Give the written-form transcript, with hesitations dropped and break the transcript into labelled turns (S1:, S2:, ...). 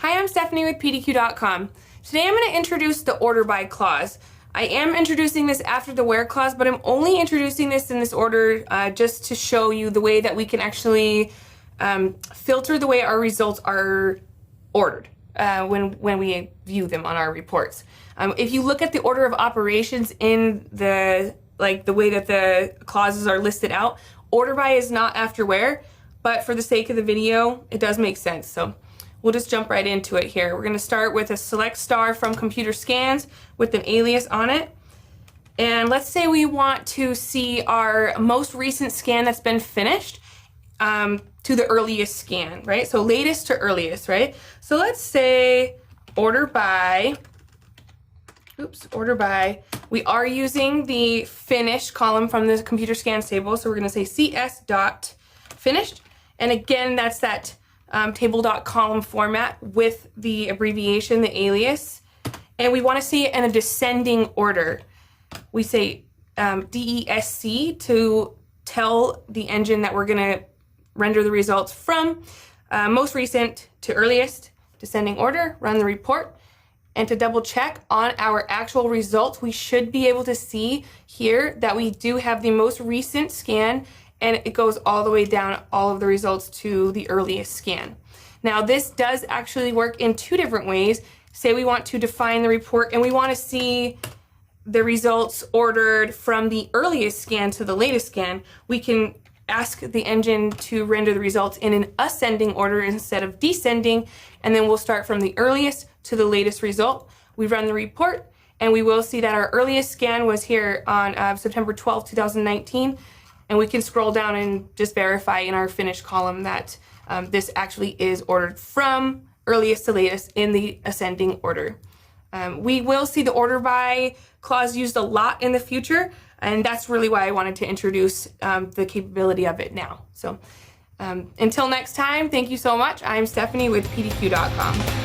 S1: Hi, I'm Stephanie with PDQ.com. Today I'm going to introduce the order by clause. I am introducing this after the where clause, but I'm only introducing this in this order just to show you the way that we can actually filter the way our results are ordered when we view them on our reports. If you look at the order of operations in the way that the clauses are listed out, order by is not after where, but for the sake of the video, it does make sense. So we'll just jump right into it here. We're going to start with a select star from computer scans with an alias on it. And let's say we want to see our most recent scan that's been finished to the earliest scan, right? So latest to earliest, right? So let's say order by, we are using the finished column from the computer scans table. So we're going to say cs.finished. And again, that's that table.column format with the abbreviation, the alias. And we want to see it in a descending order. We say DESC to tell the engine that we're going to render the results from most recent to earliest, descending order, run the report. And to double check on our actual results, we should be able to see here that we do have the most recent scan, and it goes all the way down all of the results to the earliest scan. Now this does actually work in two different ways. Say we want to define the report and we want to see the results ordered from the earliest scan to the latest scan. We can ask the engine to render the results in an ascending order instead of descending, and then we'll start from the earliest to the latest result. We run the report and we will see that our earliest scan was here on September 12, 2019. And we can scroll down and just verify in our finished column that this actually is ordered from earliest to latest in the ascending order. We will see the order by clause used a lot in the future, and that's really why I wanted to introduce the capability of it now. So until next time, thank you so much. I'm Stephanie with PDQ.com.